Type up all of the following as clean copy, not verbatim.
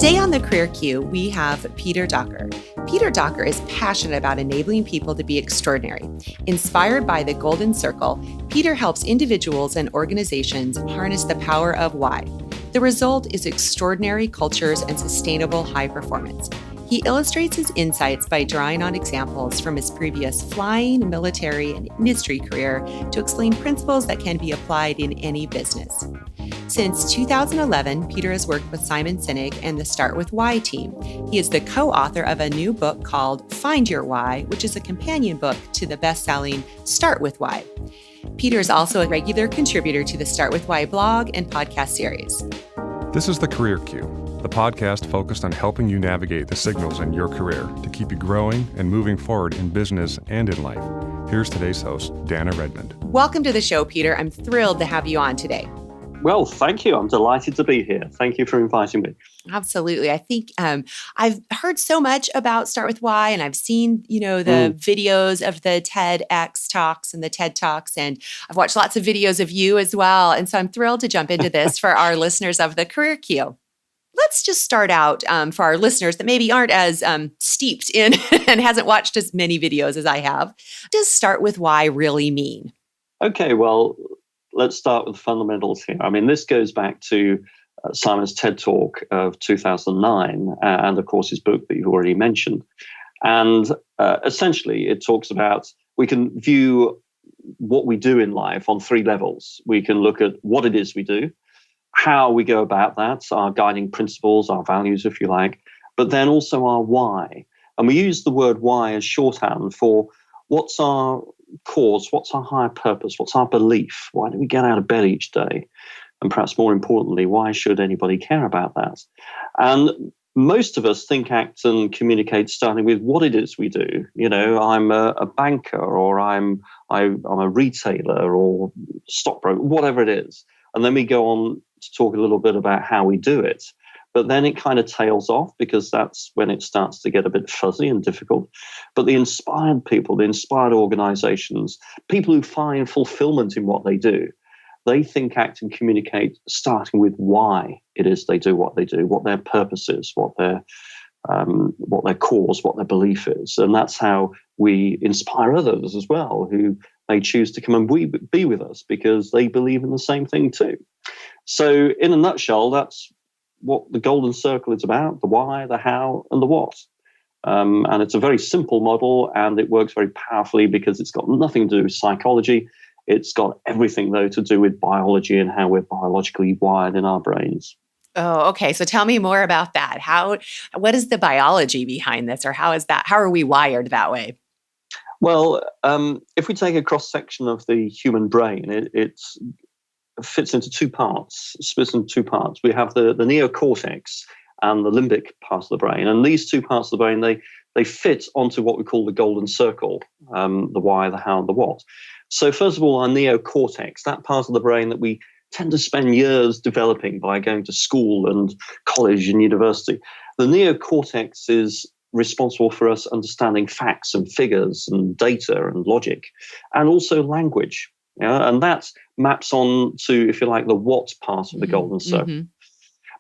Today on the Career Queue, we have Peter Docker. Peter Docker is passionate about enabling people to be extraordinary. Inspired by the Golden Circle, Peter helps individuals and organizations harness the power of why. The result is extraordinary cultures and sustainable high performance. He illustrates his insights by drawing on examples from his previous flying, military, and industry career to explain principles that can be applied in any business. Since 2011, Peter has worked with Simon Sinek and the Start With Why team. He is the co-author of a new book called Find Your Why, which is a companion book to the best-selling Start With Why. Peter is also a regular contributor to the Start With Why blog and podcast series. This is the Career Queue, the podcast focused on helping you navigate the signals in your career to keep you growing and moving forward in business and in life. Here's today's host, Danna Redmond. Welcome to the show, Peter. I'm thrilled to have you on today. Well, thank you. I'm delighted to be here. Thank you for inviting me. Absolutely. I think I've heard so much about Start With Why, and I've seen, the videos of the TEDx talks and the TED Talks, and I've watched lots of videos of you as well. And so I'm thrilled to jump into this for our listeners of the Career Queue. Let's just start out for our listeners that maybe aren't as steeped in and hasn't watched as many videos as I have. What does Start With Why really mean? Okay, well, let's start with the fundamentals here. I mean, this goes back to Simon's TED Talk of 2009 and, of course, his book that you've already mentioned. And essentially, it talks about we can view what we do in life on three levels. We can look at what it is we do, how we go about that, our guiding principles, our values, if you like, but then also our why. And we use the word why as shorthand for what's our cause, what's our higher purpose, what's our belief, why do we get out of bed each day? And perhaps more importantly, why should anybody care about that? And most of us think, act, and communicate starting with what it is we do. I'm a banker, or I'm a retailer, or stockbroker, whatever it is. And then we go on to talk a little bit about how we do it. But then it kind of tails off because that's when it starts to get a bit fuzzy and difficult. But the inspired people, the inspired organizations, people who find fulfillment in what they do, they think, act, and communicate starting with why it is they do what they do, what their purpose is, what their cause, what their belief is. And that's how we inspire others as well, who may choose to come and be with us because they believe in the same thing too. So in a nutshell, that's what the Golden Circle is about: the why, the how, and the what. And it's a very simple model, and it works very powerfully because it's got nothing to do with psychology. It's got everything, though, to do with biology and how we're biologically wired in our brains. Oh, okay. So tell me more about that. What is the biology behind this, or how are we wired that way? Well, if we take a cross-section of the human brain, it fits into two parts, splits into two parts. We have the neocortex and the limbic part of the brain. And these two parts of the brain, they fit onto what we call the Golden Circle, the why, the how, and the what. So first of all, our neocortex, that part of the brain that we tend to spend years developing by going to school and college and university. The neocortex is responsible for us understanding facts and figures and data and logic, and also language. And that maps on to, if you like, the what part of the Golden Circle. Mm-hmm.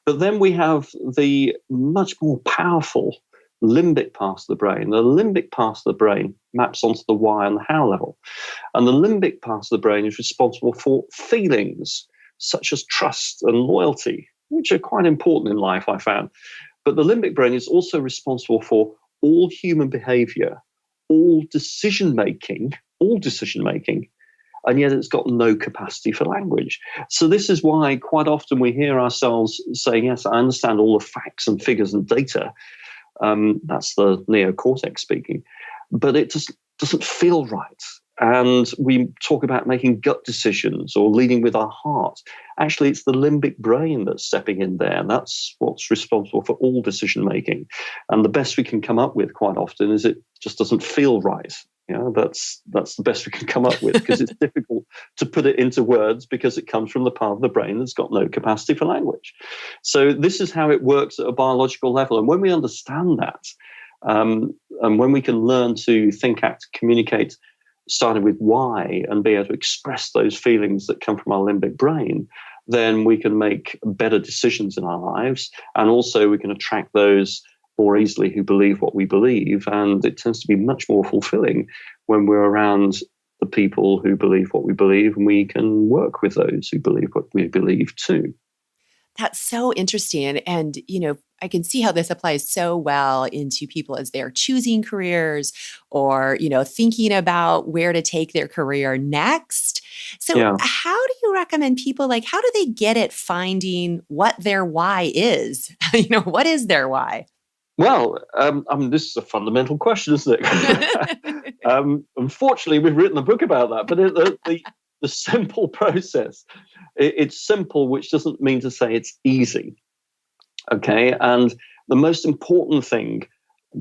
But then we have the much more powerful limbic part of the brain. The limbic part of the brain maps onto the why and the how level. And the limbic part of the brain is responsible for feelings such as trust and loyalty, which are quite important in life, I found. But the limbic brain is also responsible for all human behavior, all decision-making, and yet it's got no capacity for language. So this is why quite often we hear ourselves saying, yes, I understand all the facts and figures and data. That's the neocortex speaking. But it just doesn't feel right. And we talk about making gut decisions or leading with our heart. Actually, it's the limbic brain that's stepping in there. And that's what's responsible for all decision-making. And the best we can come up with quite often is it just doesn't feel right. That's the best we can come up with because it's difficult to put it into words because it comes from the part of the brain that's got no capacity for language. So this is how it works at a biological level. And when we understand that, and when we can learn to think, act, communicate starting with why and be able to express those feelings that come from our limbic brain, then we can make better decisions in our lives. And also we can attract those more easily who believe what we believe. And it tends to be much more fulfilling when we're around the people who believe what we believe, and we can work with those who believe what we believe too. That's so interesting. And, I can see how this applies so well into people as they're choosing careers or, thinking about where to take their career next. So Yeah. how do you recommend people, how do they get at finding what their why is? What is their why? Well, this is a fundamental question, isn't it? Unfortunately, we've written a book about that, but the simple process, it's simple, which doesn't mean to say it's easy. Okay, and the most important thing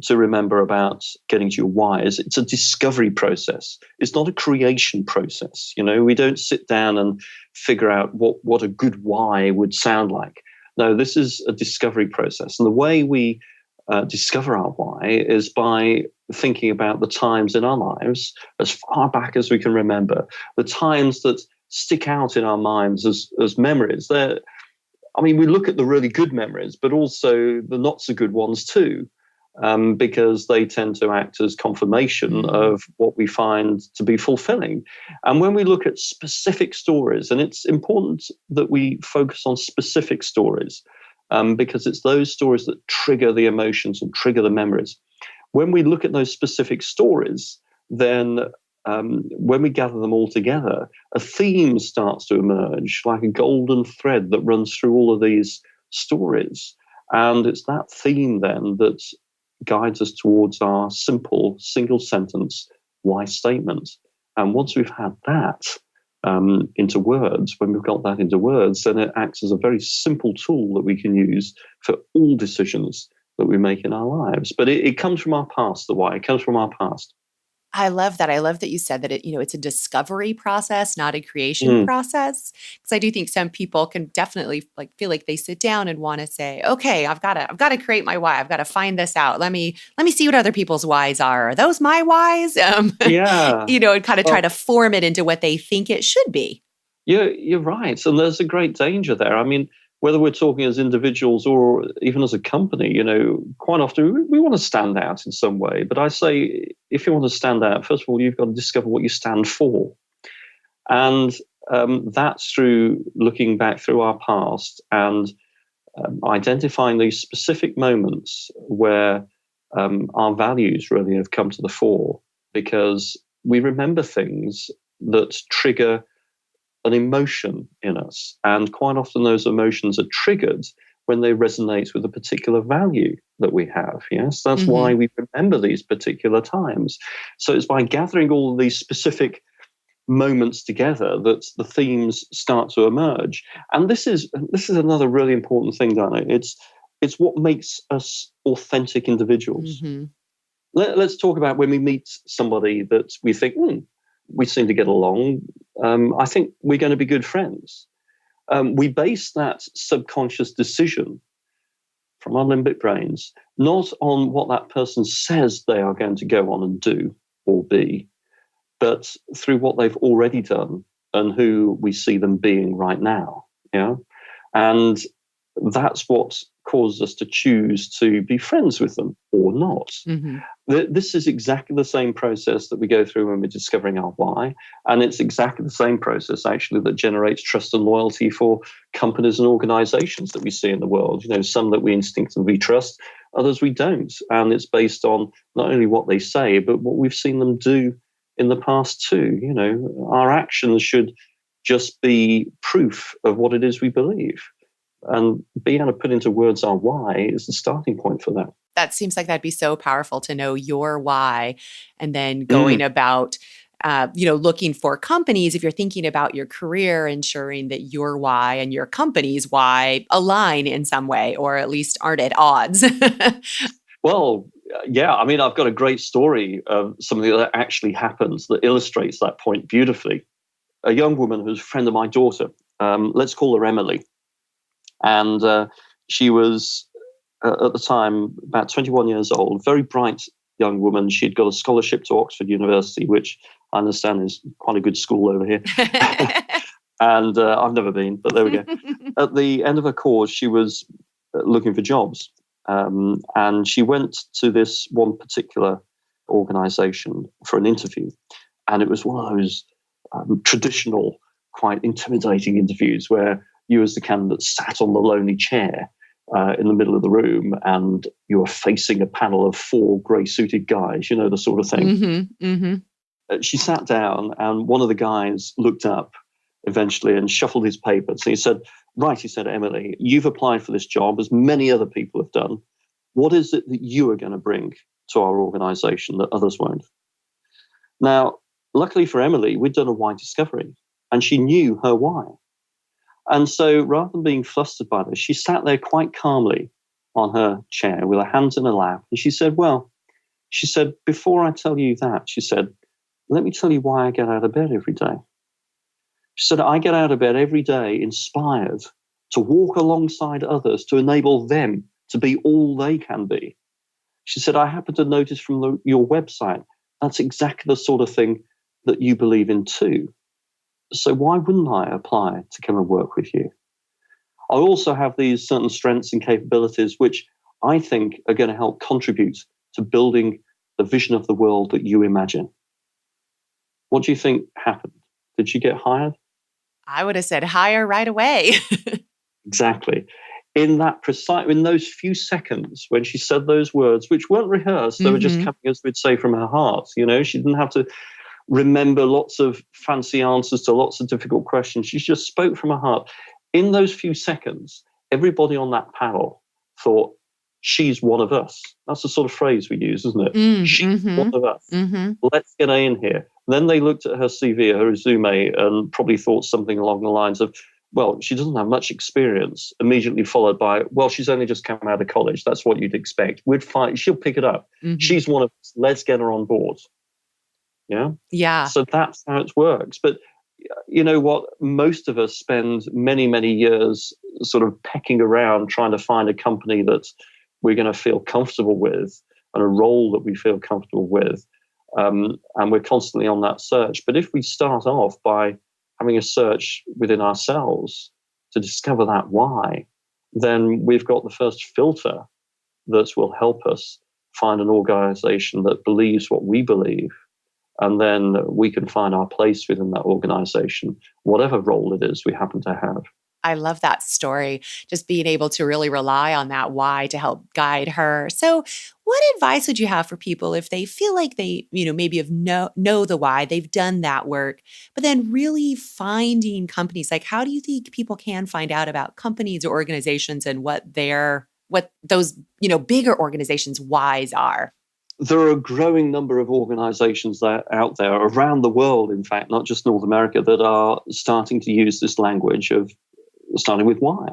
to remember about getting to your why is it's a discovery process. It's not a creation process. We don't sit down and figure out what a good why would sound like. No, this is a discovery process. And the way we discover our why is by thinking about the times in our lives, as far back as we can remember, the times that stick out in our minds as memories. We look at the really good memories, but also the not so good ones too, because they tend to act as confirmation of what we find to be fulfilling. And when we look at specific stories, and it's important that we focus on specific stories, because it's those stories that trigger the emotions and trigger the memories. When we look at those specific stories, then when we gather them all together, a theme starts to emerge, like a golden thread that runs through all of these stories. And it's that theme then that guides us towards our simple single sentence why statement. And once we've had that into words, when we've got that into words, then it acts as a very simple tool that we can use for all decisions that we make in our lives. But it comes from our past, the why. It comes from our past. I love that. I love that you said that it's a discovery process, not a creation process. Because I do think some people can definitely feel like they sit down and want to say, okay, I've got to create my why. I've got to find this out. Let me see what other people's whys are. Are those my whys? Yeah. And kind of try to form it into what they think it should be. You're right. And there's a great danger there. Whether we're talking as individuals or even as a company, quite often we want to stand out in some way. But I say, if you want to stand out, first of all, you've got to discover what you stand for. And that's through looking back through our past and identifying these specific moments where our values really have come to the fore, because we remember things that trigger an emotion in us. And quite often those emotions are triggered when they resonate with a particular value that we have. Yes, that's why we remember these particular times. So it's by gathering all of these specific moments together that the themes start to emerge. And this is another really important thing, Danna. It's what makes us authentic individuals. Let's talk about when we meet somebody that we think, we seem to get along. I think we're going to be good friends. We base that subconscious decision from our limbic brains not on what that person says they are going to go on and do or be, but through what they've already done and who we see them being right now. Yeah, and that's what causes us to choose to be friends with them or not. This is exactly the same process that we go through when we're discovering our why. And it's exactly the same process, actually, that generates trust and loyalty for companies and organizations that we see in the world. Some that we instinctively trust, others we don't. And it's based on not only what they say, but what we've seen them do in the past too. Our actions should just be proof of what it is we believe. And being able to put into words our why is the starting point for that. That seems like that'd be so powerful to know your why, and then going about, looking for companies. If you're thinking about your career, ensuring that your why and your company's why align in some way, or at least aren't at odds. Well, yeah. I've got a great story of something that actually happens that illustrates that point beautifully. A young woman who's a friend of my daughter, let's call her Emily. And she was, at the time, about 21 years old, very bright young woman. She'd got a scholarship to Oxford University, which I understand is quite a good school over here. And I've never been, but there we go. At the end of her course, she was looking for jobs. And she went to this one particular organization for an interview. And it was one of those traditional, quite intimidating interviews where you as the candidate sat on the lonely chair in the middle of the room and you were facing a panel of 4 grey-suited guys, you know, the sort of thing. Mm-hmm, mm-hmm. She sat down and one of the guys looked up eventually and shuffled his papers. And he said, right, he said, Emily, you've applied for this job as many other people have done. What is it that you are going to bring to our organization that others won't? Now, luckily for Emily, we'd done a why discovery and she knew her why. And so rather than being flustered by this, she sat there quite calmly on her chair with her hands in her lap. And she said, before I tell you that, she said, let me tell you why I get out of bed every day. She said, I get out of bed every day inspired to walk alongside others, to enable them to be all they can be. She said, I happen to notice from your website, that's exactly the sort of thing that you believe in too. So why wouldn't I apply to come and work with you? I also have these certain strengths and capabilities which I think are going to help contribute to building the vision of the world that you imagine. What do you think happened? Did she get hired? I would have said hire right away. Exactly. In those few seconds when she said those words, which weren't rehearsed, they were just coming, as we'd say, from her heart. You know, she didn't have to remember lots of fancy answers to lots of difficult questions. She just spoke from her heart. In those few seconds, everybody on that panel thought, she's one of us. That's the sort of phrase we use, isn't it? She's one of us. Let's get her in here. Then they looked at her CV, her resume, and probably thought something along the lines of, well, she doesn't have much experience, immediately followed by, well, she's only just come out of college. That's what you'd expect. She'll pick it up. She's one of us. Let's get her on board. Yeah? Yeah. So that's how it works. But you know what? Most of us spend many, many years sort of pecking around trying to find a company that we're going to feel comfortable with and a role that we feel comfortable with. And we're constantly on that search. But if we start off by having a search within ourselves to discover that why, then we've got the first filter that will help us find an organization that believes what we believe. And then we can find our place within that organization, whatever role it is we happen to have. I love that story, just being able to really rely on that why to help guide her. So what advice would you have for people if they feel like they, maybe know the why, they've done that work, but then really finding companies? Like, how do you think people can find out about companies or organizations and what those, bigger organizations' whys are? There are a growing number of organizations out there around the world, in fact, not just North America, that are starting to use this language of starting with why,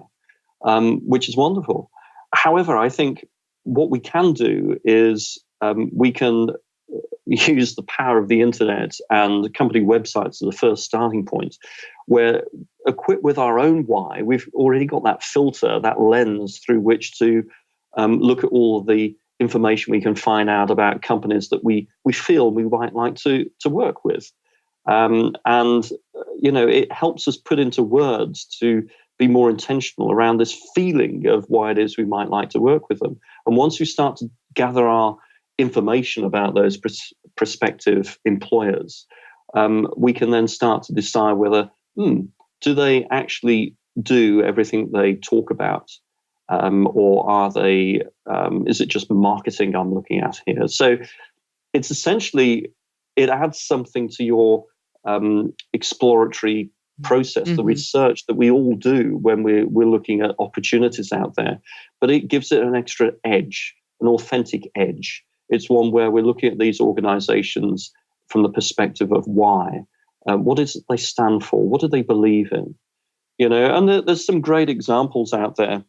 which is wonderful. However, I think what we can do is we can use the power of the internet and company websites as the first starting point, where equipped with our own why, we've already got that filter, that lens through which to look at all of the information we can find out about companies that we feel we might like to work with. It helps us put into words to be more intentional around this feeling of why it is we might like to work with them. And once we start to gather our information about those prospective employers, we can then start to decide whether, do they actually do everything they talk about? Or are they, is it just marketing I'm looking at here? So it's essentially, it adds something to your exploratory process, the research that we all do when we're looking at opportunities out there. But it gives it an extra edge, an authentic edge. It's one where we're looking at these organizations from the perspective of why. What is it they stand for? What do they believe in? And there's some great examples out there.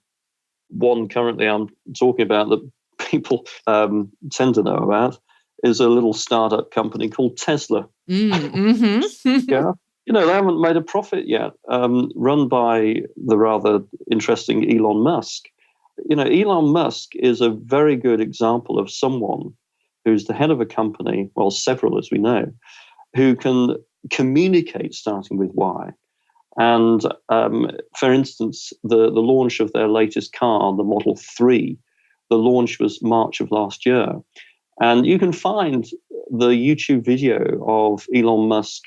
One currently I'm talking about that people tend to know about is a little startup company called Tesla. Yeah. They haven't made a profit yet, run by the rather interesting Elon Musk. Elon Musk is a very good example of someone who's the head of a company, well, several as we know, who can communicate starting with why. And for instance, the launch of their latest car, the Model 3, the launch was March of last year. And you can find the YouTube video of Elon Musk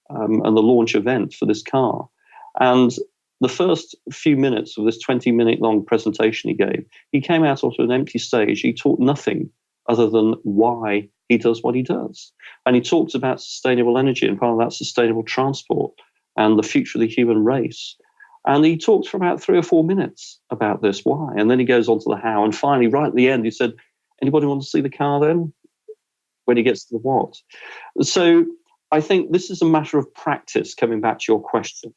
and the launch event for this car. And the first few minutes of this 20-minute long presentation he came out onto an empty stage. He talked nothing other than why he does what he does. And he talked about sustainable energy and part of that sustainable transport and the future of the human race. And he talked for about 3 or 4 minutes about this, why. And then he goes on to the how. And finally, right at the end, he said, anybody want to see the car then? When he gets to the what. So I think this is a matter of practice, coming back to your question.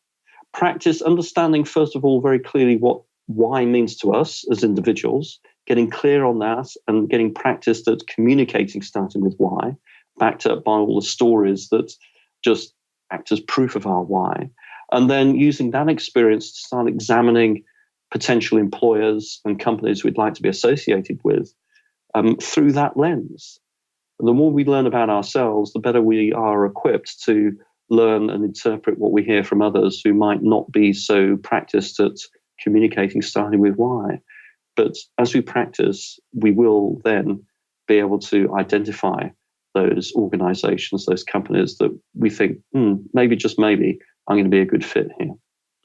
Practice understanding, first of all, very clearly what why means to us as individuals, getting clear on that and getting practiced at communicating, starting with why, backed up by all the stories that just act as proof of our why. And then using that experience to start examining potential employers and companies we'd like to be associated with through that lens. And the more we learn about ourselves, the better we are equipped to learn and interpret what we hear from others who might not be so practiced at communicating, starting with why. But as we practice, we will then be able to identify those organizations, those companies that we think, maybe, just maybe, I'm going to be a good fit here.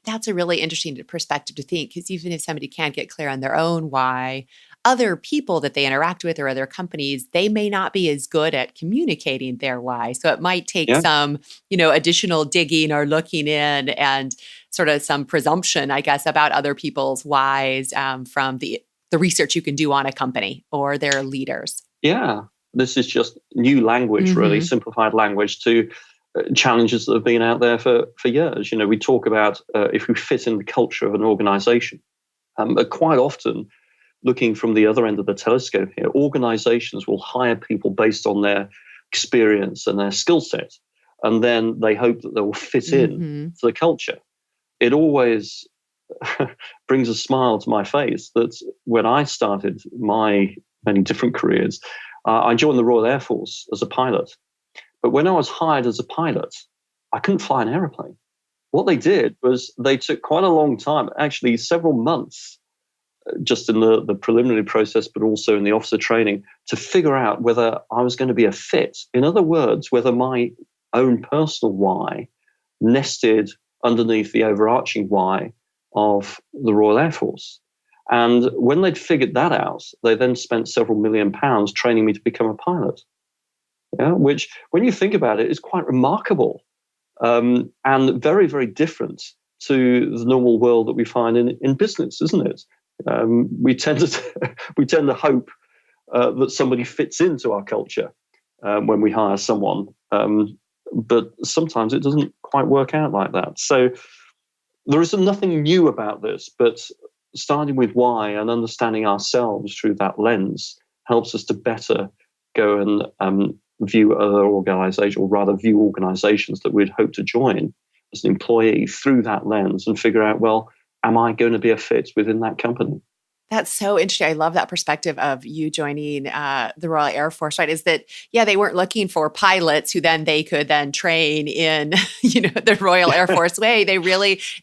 That's a really interesting perspective to think, because even if somebody can't get clear on their own why, other people that they interact with or other companies, they may not be as good at communicating their why. So it might take some, additional digging or looking in and sort of some presumption, I guess, about other people's whys from the research you can do on a company or their leaders. Yeah, this is just new language, really, simplified language to challenges that have been out there for years. We talk about if we fit in the culture of an organization. But quite often, looking from the other end of the telescope here, organizations will hire people based on their experience and their skill set. And then they hope that they will fit in to the culture. It always brings a smile to my face that when I started my many different careers, I joined the Royal Air Force as a pilot. But when I was hired as a pilot, I couldn't fly an aeroplane. What they did was they took quite a long time, actually several months, just in the preliminary process, but also in the officer training, to figure out whether I was going to be a fit. In other words, whether my own personal why nested underneath the overarching why of the Royal Air Force. And when they'd figured that out, they then spent several £1 million training me to become a pilot. Which, when you think about it, is quite remarkable and very, very different to the normal world that we find in business, isn't it? We tend to hope that somebody fits into our culture when we hire someone, but sometimes it doesn't quite work out like that. So there is nothing new about this, but starting with why and understanding ourselves through that lens helps us to better go and view other organizations, or rather view organizations that we'd hope to join as an employee through that lens and figure out, well, am I going to be a fit within that company? That's so interesting. I love that perspective of you joining the Royal Air Force, right? Is that, they weren't looking for pilots who then they could then train in, the Royal Air Force way. They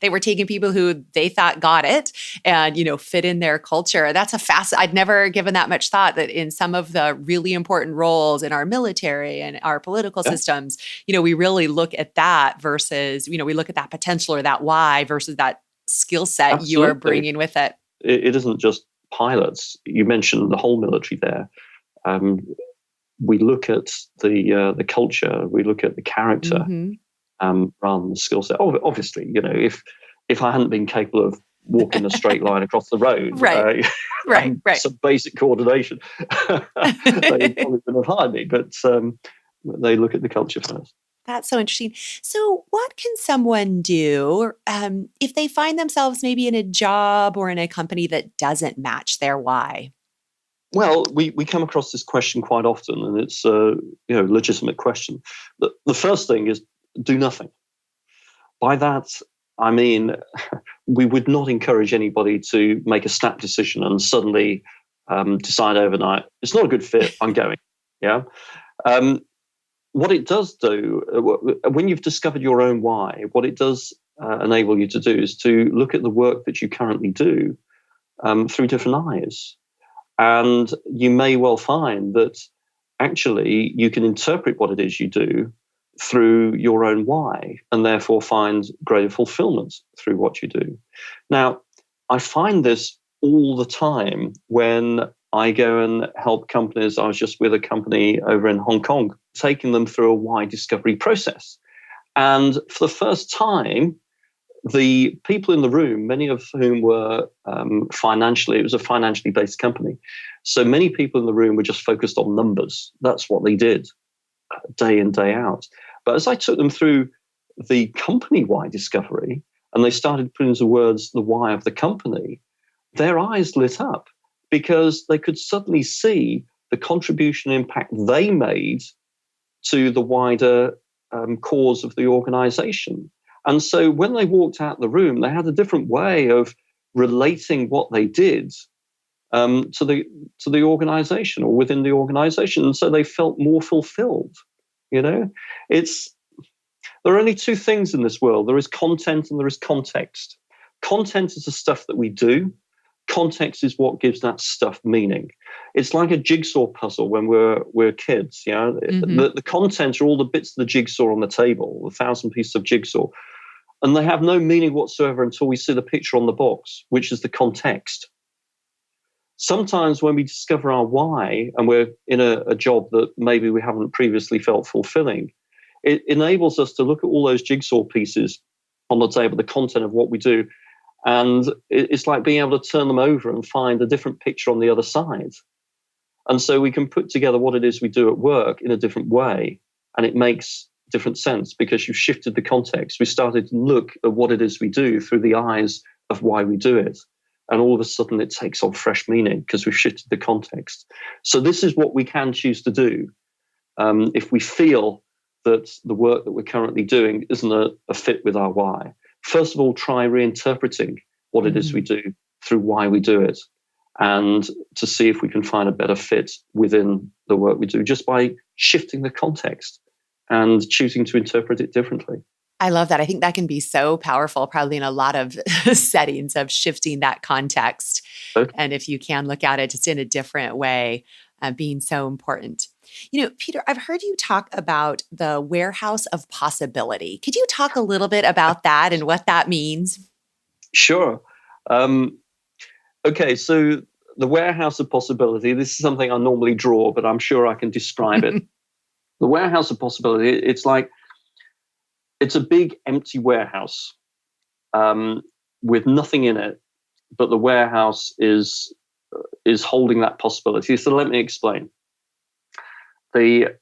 were taking people who they thought got it and, fit in their culture. That's I'd never given that much thought that in some of the really important roles in our military and our political systems, we really look at that versus, we look at that potential or that why versus that skill set you are bringing with it. It isn't just pilots. You mentioned the whole military there. We look at the culture, we look at the character rather than the skill set. Obviously, if I hadn't been capable of walking a straight line across the road, right. some basic coordination, they probably wouldn't have hired me. But they look at the culture first. That's so interesting. So what can someone do if they find themselves maybe in a job or in a company that doesn't match their why? Well, we come across this question quite often, and it's a legitimate question. The first thing is do nothing. By that, I mean, we would not encourage anybody to make a snap decision and suddenly decide overnight, it's not a good fit, I'm going. what it does do, when you've discovered your own why, what it does enable you to do is to look at the work that you currently do through different eyes. And you may well find that actually you can interpret what it is you do through your own why, and therefore find greater fulfillment through what you do. Now, I find this all the time when I go and help companies. I was just with a company over in Hong Kong, taking them through a why discovery process. And for the first time, the people in the room, many of whom were it was a financially based company. So many people in the room were just focused on numbers. That's what they did day in, day out. But as I took them through the company why discovery, and they started putting into words the why of the company, their eyes lit up because they could suddenly see the contribution and impact they made to the wider cause of the organization. And so when they walked out the room, they had a different way of relating what they did to the organization or within the organization. And so they felt more fulfilled. There are only two things in this world. There is content and there is context. Content is the stuff that we do. Context is what gives that stuff meaning. It's like a jigsaw puzzle when we're kids. Mm-hmm. The content are all the bits of the jigsaw on the table, 1,000 pieces of jigsaw, and they have no meaning whatsoever until we see the picture on the box, which is the context. Sometimes when we discover our why and we're in a job that maybe we haven't previously felt fulfilling, it enables us to look at all those jigsaw pieces on the table, the content of what we do, and it's like being able to turn them over and find a different picture on the other side. And so we can put together what it is we do at work in a different way, and it makes different sense because you've shifted the context. We started to look at what it is we do through the eyes of why we do it. And all of a sudden it takes on fresh meaning because we've shifted the context. So this is what we can choose to do if we feel that the work that we're currently doing isn't a fit with our why. First of all, try reinterpreting what it is we do through why we do it, and to see if we can find a better fit within the work we do just by shifting the context and choosing to interpret it differently. I love that. I think that can be so powerful, probably in a lot of settings of shifting that context. Okay. And if you can look at it just in a different way, being so important. Peter, I've heard you talk about the warehouse of possibility. Could you talk a little bit about that and what that means? Sure. Okay, so the warehouse of possibility, this is something I normally draw, but I'm sure I can describe it. The warehouse of possibility, it's a big empty warehouse with nothing in it, but the warehouse is holding that possibility. So let me explain. The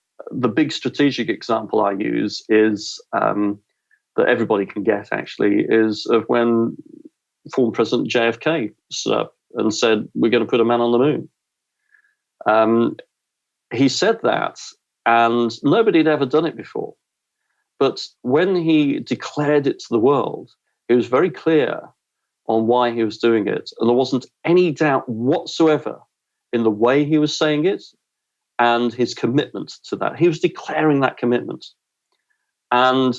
big strategic example I use is that everybody can get actually is of when former President JFK stood up and said, we're going to put a man on the moon. He said that, and nobody had ever done it before. But when he declared it to the world, he was very clear on why he was doing it. And there wasn't any doubt whatsoever in the way he was saying it and his commitment to that. He was declaring that commitment. And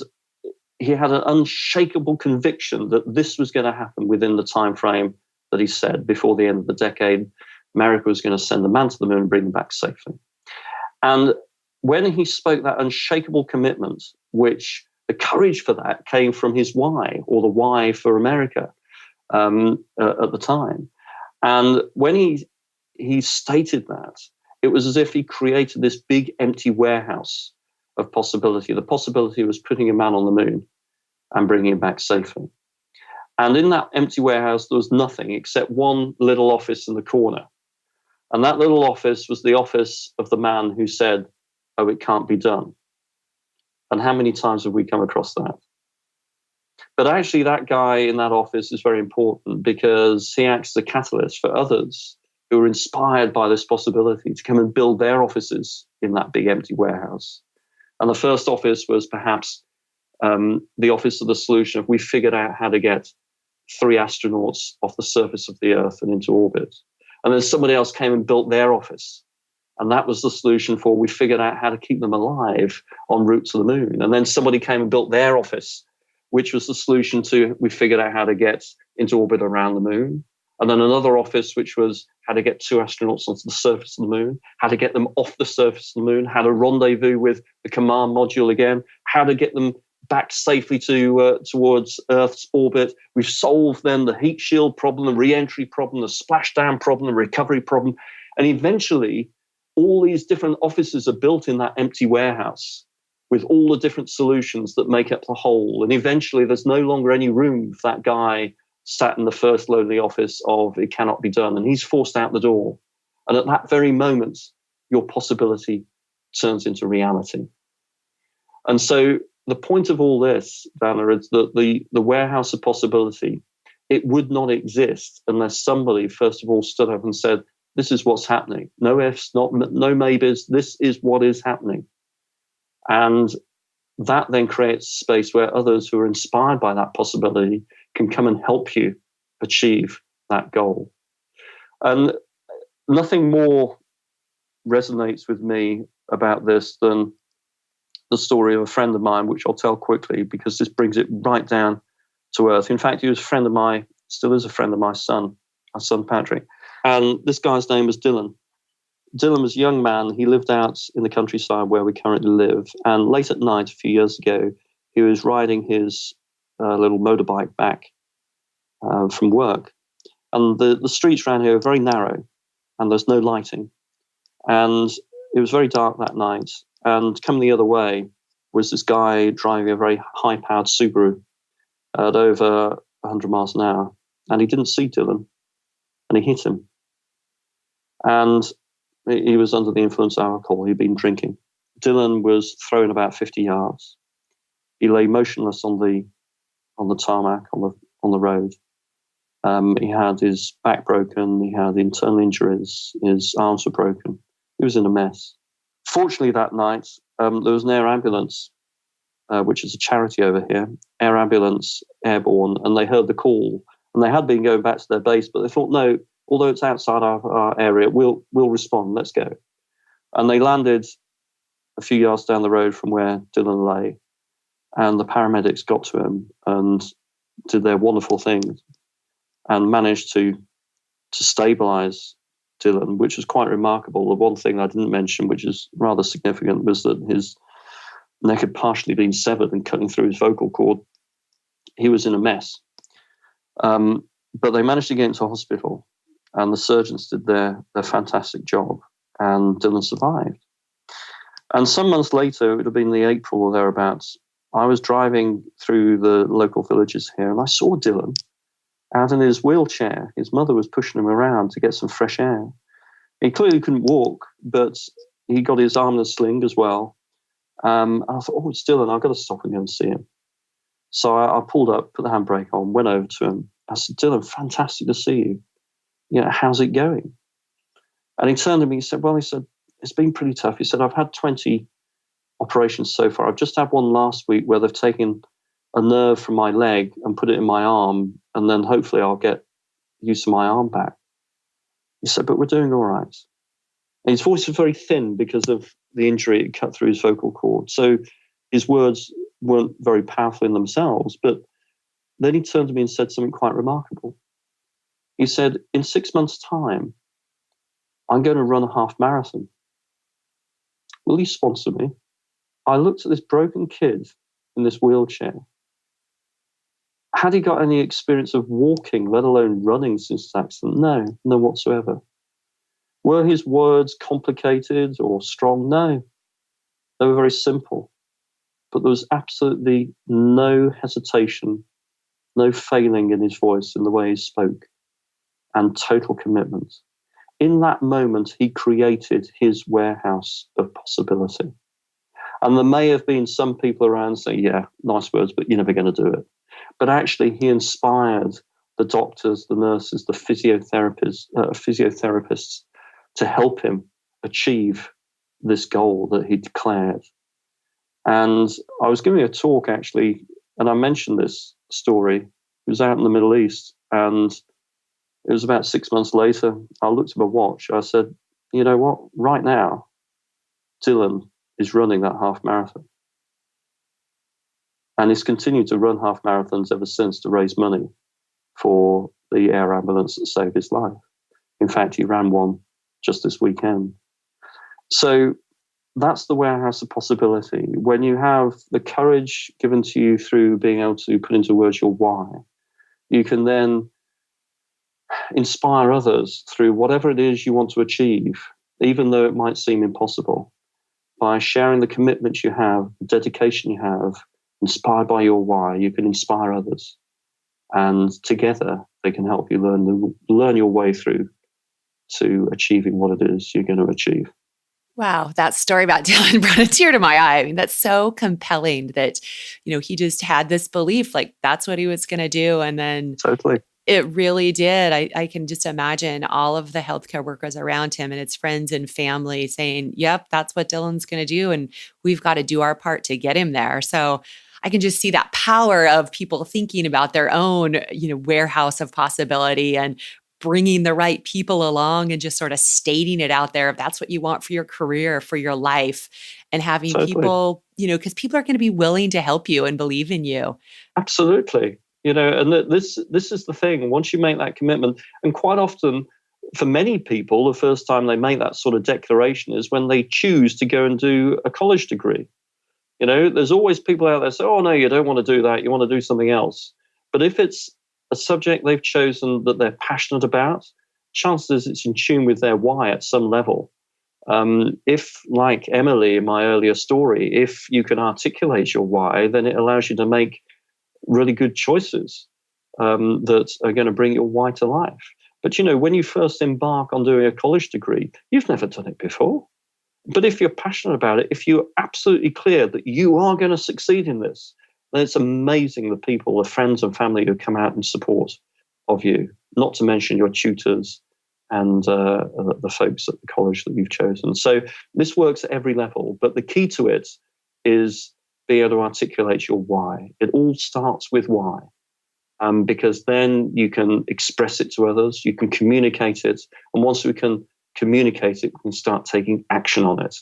he had an unshakable conviction that this was going to happen within the time frame that he said. Before the end of the decade, America was going to send a man to the moon and bring him back safely. And when he spoke that unshakable commitment, which the courage for that came from his why, or the why for America at the time. And when he stated that, it was as if he created this big empty warehouse of possibility. The possibility was putting a man on the moon and bringing him back safely. And in that empty warehouse, there was nothing except one little office in the corner. And that little office was the office of the man who said, oh, it can't be done. And how many times have we come across that? But actually, that guy in that office is very important because he acts as a catalyst for others who are inspired by this possibility to come and build their offices in that big empty warehouse. And the first office was perhaps the office of the solution of we figured out how to get 3 astronauts off the surface of the Earth and into orbit. And then somebody else came and built their office. And that was the solution for, we figured out how to keep them alive en route to the moon. And then somebody came and built their office, which was the solution to, we figured out how to get into orbit around the moon. And then another office, which was how to get 2 astronauts onto the surface of the moon, how to get them off the surface of the moon, how to rendezvous with the command module again, how to get them back safely towards Earth's orbit. We've solved then the heat shield problem, the re-entry problem, the splashdown problem, the recovery problem. And eventually, all these different offices are built in that empty warehouse with all the different solutions that make up the whole. And eventually, there's no longer any room for that guy sat in the first lonely office of it cannot be done. And he's forced out the door. And at that very moment, your possibility turns into reality. And so the point of all this, Danna, is that the warehouse of possibility, it would not exist unless somebody, first of all, stood up and said, this is what's happening. No ifs, no maybes. This is what is happening. And that then creates space where others who are inspired by that possibility can come and help you achieve that goal. And nothing more resonates with me about this than the story of a friend of mine, which I'll tell quickly because this brings it right down to earth. In fact, he was a friend of mine, still is a friend of my son Patrick. And this guy's name was Dylan. Dylan was a young man. He lived out in the countryside where we currently live. And late at night, a few years ago, he was riding his little motorbike back from work. And the streets around here are very narrow and there's no lighting. And it was very dark that night. And coming the other way was this guy driving a very high-powered Subaru at over 100 miles an hour. And he didn't see Dylan. And he hit him. And he was under the influence of alcohol. He'd been drinking. Dylan was thrown about 50 yards. He lay motionless on the tarmac, on the road. He had his back broken. He had internal injuries. His arms were broken. He was in a mess. Fortunately, that night, there was an air ambulance, which is a charity over here, air ambulance, airborne, and they heard the call. And they had been going back to their base, but they thought, no, although it's outside our area, we'll respond, let's go. And they landed a few yards down the road from where Dylan lay. And the paramedics got to him and did their wonderful things and managed to stabilize Dylan, which was quite remarkable. The one thing I didn't mention, which is rather significant, was that his neck had partially been severed and cutting through his vocal cord. He was in a mess. But they managed to get into hospital, and the surgeons did their fantastic job, and Dylan survived. And some months later, it would have been the April or thereabouts, I was driving through the local villages here, and I saw Dylan out in his wheelchair. His mother was pushing him around to get some fresh air. He clearly couldn't walk, but he got his arm in a sling as well. And I thought, oh, it's Dylan, I've got to stop and go and see him. So I pulled up, put the handbrake on, went over to him. I said, Dylan, fantastic to see you. You know, how's it going? And he turned to me and said, it's been pretty tough. He said, I've had 20 operations so far. I've just had one last week where they've taken a nerve from my leg and put it in my arm, and then hopefully I'll get use of my arm back. He said, but we're doing all right. And his voice was very thin because of the injury. It cut through his vocal cord. So his words weren't very powerful in themselves, but then he turned to me and said something quite remarkable. He said, in 6 months' time, I'm going to run a half marathon. Will you sponsor me? I looked at this broken kid in this wheelchair. Had he got any experience of walking, let alone running since his accident? No, none whatsoever. Were his words complicated or strong? No. They were very simple. But there was absolutely no hesitation, no failing in his voice in the way he spoke, and total commitment. In that moment, he created his warehouse of possibility. And there may have been some people around saying, yeah, nice words, but you're never going to do it. But actually, he inspired the doctors, the nurses, the physiotherapists to help him achieve this goal that he declared. And I was giving a talk, actually, and I mentioned this story. It was out in the Middle East, and it was about 6 months later. I looked at my watch. I said, You know what? Right now, Dylan is running that half marathon. And he's continued to run half marathons ever since to raise money for the air ambulance that saved his life. In fact, he ran one just this weekend. So that's the warehouse of possibility. When you have the courage given to you through being able to put into words your why, you can then inspire others through whatever it is you want to achieve, even though it might seem impossible. By sharing the commitment you have, the dedication you have, inspired by your why, you can inspire others. And together, they can help you learn your way through to achieving what it is you're going to achieve. Wow, that story about Dylan brought a tear to my eye. I mean, that's so compelling that, he just had this belief, like that's what he was going to do. And then Totally. it really did. I can just imagine all of the healthcare workers around him and his friends and family saying, yep, that's what Dylan's going to do. And we've got to do our part to get him there. So I can just see that power of people thinking about their own, warehouse of possibility and bringing the right people along and just sort of stating it out there if that's what you want for your career, for your life, and having Totally. people, because people are going to be willing to help you and believe in you. Absolutely. And this is the thing. Once you make that commitment, and quite often for many people, the first time they make that sort of declaration is when they choose to go and do a college degree. There's always people out there say, oh, no, you don't want to do that. You want to do something else. But if it's a subject they've chosen that they're passionate about, chances it's in tune with their why at some level. If, like Emily in my earlier story, if you can articulate your why, then it allows you to make really good choices that are going to bring your why to life. But, when you first embark on doing a college degree, you've never done it before. But if you're passionate about it, if you're absolutely clear that you are going to succeed in this, then it's amazing the people, the friends and family who come out in support of you, not to mention your tutors and the folks at the college that you've chosen. So this works at every level, but the key to it is being able to articulate your why. It all starts with why, because then you can express it to others, you can communicate it, and once we can communicate it, we can start taking action on it.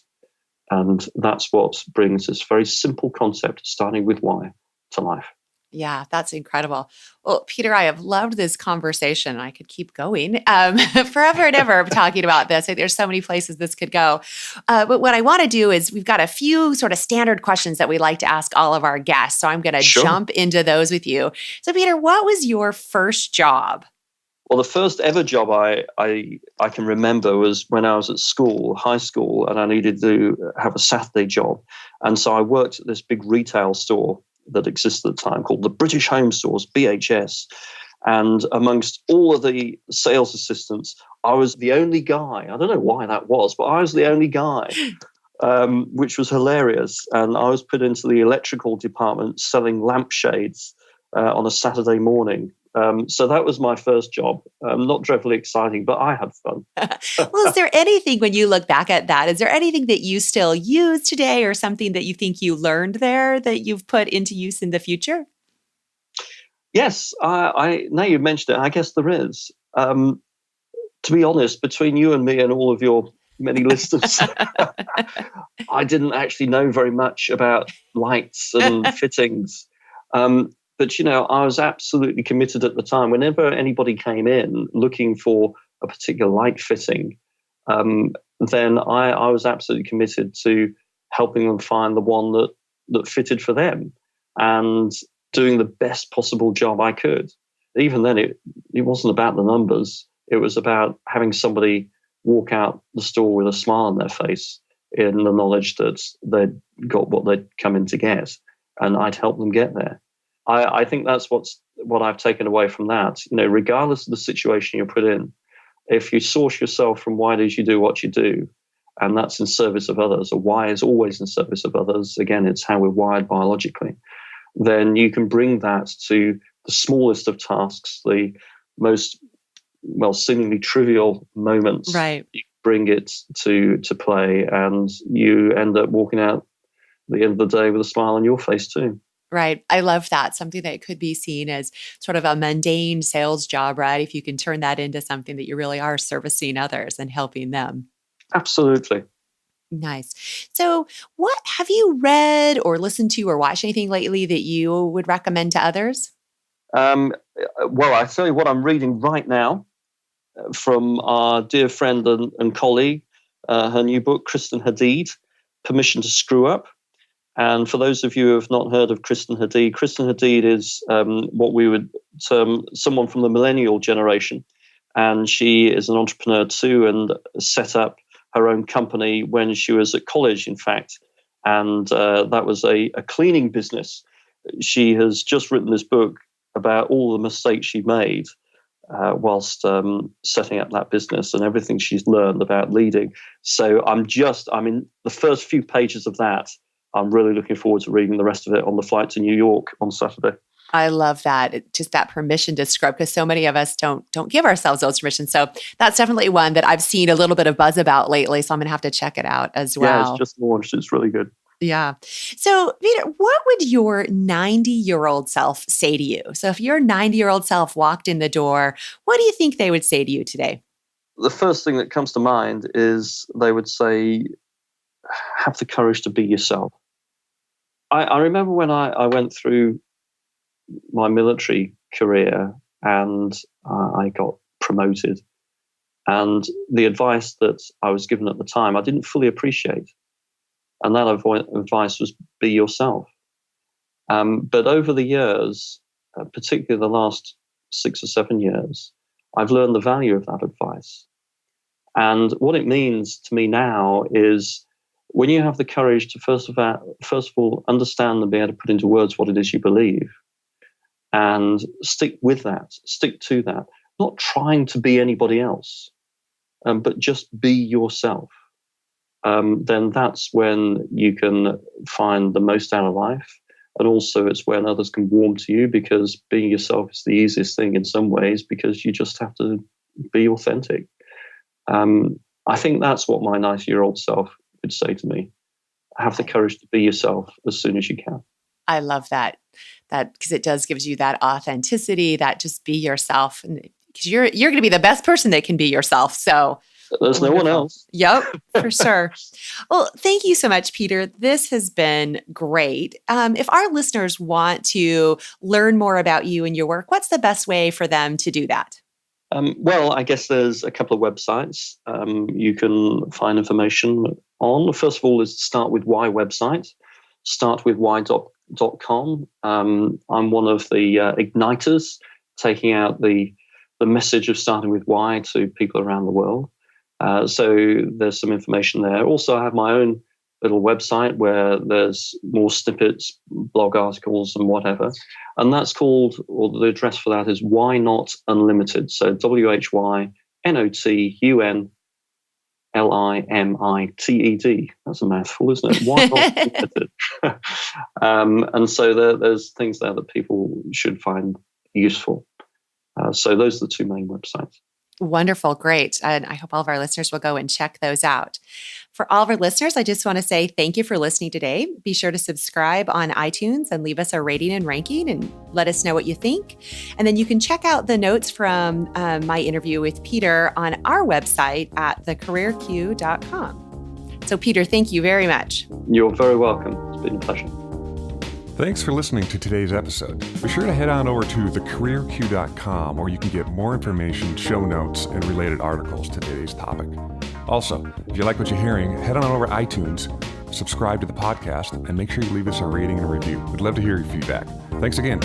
And that's what brings this very simple concept, starting with why, to life. Yeah, that's incredible. Well, Peter, I have loved this conversation. I could keep going forever and ever talking about this. There's so many places this could go. But what I want to do is we've got a few sort of standard questions that we like to ask all of our guests. So I'm going to jump into those with you. So Peter, what was your first job? Well, the first ever job I can remember was when I was at school, high school, and I needed to have a Saturday job. And so I worked at this big retail store that existed at the time called the British Home Stores, BHS. And amongst all of the sales assistants, I was the only guy. I don't know why that was, but I was the only guy, which was hilarious. And I was put into the electrical department selling lampshades on a Saturday morning. So that was my first job. Not dreadfully exciting, but I had fun. Well, is there anything, when you look back at that, is there anything that you still use today or something that you think you learned there that you've put into use in the future? Yes, I now you mentioned it, I guess there is. To be honest, between you and me and all of your many listeners, I didn't actually know very much about lights and fittings. But, I was absolutely committed at the time. Whenever anybody came in looking for a particular light fitting, then I was absolutely committed to helping them find the one that fitted for them and doing the best possible job I could. Even then, it wasn't about the numbers. It was about having somebody walk out the store with a smile on their face in the knowledge that they'd got what they'd come in to get, and I'd help them get there. I think that's what I've taken away from that. Regardless of the situation you're put in, if you source yourself from why it is you do what you do, and that's in service of others, or why is always in service of others, again, it's how we're wired biologically, then you can bring that to the smallest of tasks, the most, seemingly trivial moments. Right. You bring it to play, and you end up walking out at the end of the day with a smile on your face too. Right. I love that. Something that could be seen as sort of a mundane sales job, right? If you can turn that into something that you really are servicing others and helping them. Absolutely. Nice. So, what have you read or listened to or watched anything lately that you would recommend to others? Well, I tell you what I'm reading right now from our dear friend and colleague, her new book, Kristen Hadid, Permission to Screw Up. And for those of you who have not heard of Kristen Hadid is what we would term someone from the millennial generation. And she is an entrepreneur too, and set up her own company when she was at college, in fact. And that was a cleaning business. She has just written this book about all the mistakes she made whilst setting up that business and everything she's learned about leading. So I'm in the first few pages of that. I'm really looking forward to reading the rest of it on the flight to New York on Saturday. I love that. Just that permission to scrub, because so many of us don't give ourselves those permissions. So that's definitely one that I've seen a little bit of buzz about lately. So I'm going to have to check it out as well. Yeah, it's just launched. It's really good. Yeah. So, Peter, what would your 90-year-old self say to you? So if your 90-year-old self walked in the door, what do you think they would say to you today? The first thing that comes to mind is they would say, have the courage to be yourself. I remember when I went through my military career and I got promoted, and the advice that I was given at the time, I didn't fully appreciate. And that advice was be yourself. But over the years, particularly the last 6 or 7 years, I've learned the value of that advice. And what it means to me now is when you have the courage to first of all understand and be able to put into words what it is you believe, and stick to that, not trying to be anybody else, but just be yourself. Then that's when you can find the most out of life. And also it's when others can warm to you, because being yourself is the easiest thing in some ways, because you just have to be authentic. I think that's what my 90-year-old self would say to me. Have the courage to be yourself as soon as you can. I love that because it does gives you that authenticity, that just be yourself, and because you're going to be the best person that can be yourself. So there's no one else. Yep, for sure. Well, thank you so much, Peter. This has been great. If our listeners want to learn more about you and your work, what's the best way for them to do that? Well, I guess there's a couple of websites you can find information on. First of all is the Start With Why website, startwithwhy.com. I'm one of the igniters, taking out the message of starting with why to people around the world. So there's some information there. Also, I have my own little website where there's more snippets, blog articles and whatever. And that's called, or the address for that is Why Not Unlimited. So WHYNOTUNLIMITED. That's a mouthful, isn't it? Why Not Unlimited? And so there's things there that people should find useful. So those are the two main websites. Wonderful. Great. And I hope all of our listeners will go and check those out. For all of our listeners, I just want to say thank you for listening today. Be sure to subscribe on iTunes and leave us a rating and ranking and let us know what you think. And then you can check out the notes from my interview with Peter on our website at thecareerq.com. So Peter, thank you very much. You're very welcome. It's been a pleasure. Thanks for listening to today's episode. Be sure to head on over to thecareerq.com, where you can get more information, show notes, and related articles to today's topic. Also, if you like what you're hearing, head on over to iTunes, subscribe to the podcast, and make sure you leave us a rating and a review. We'd love to hear your feedback. Thanks again.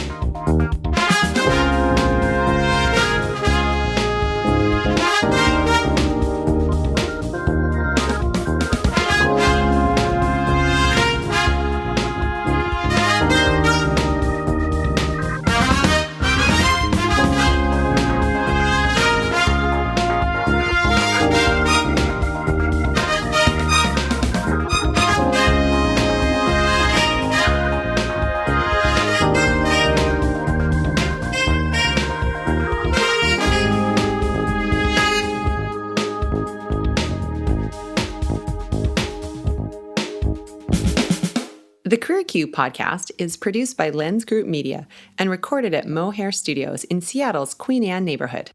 The Career Q podcast is produced by Lens Group Media and recorded at Mohair Studios in Seattle's Queen Anne neighborhood.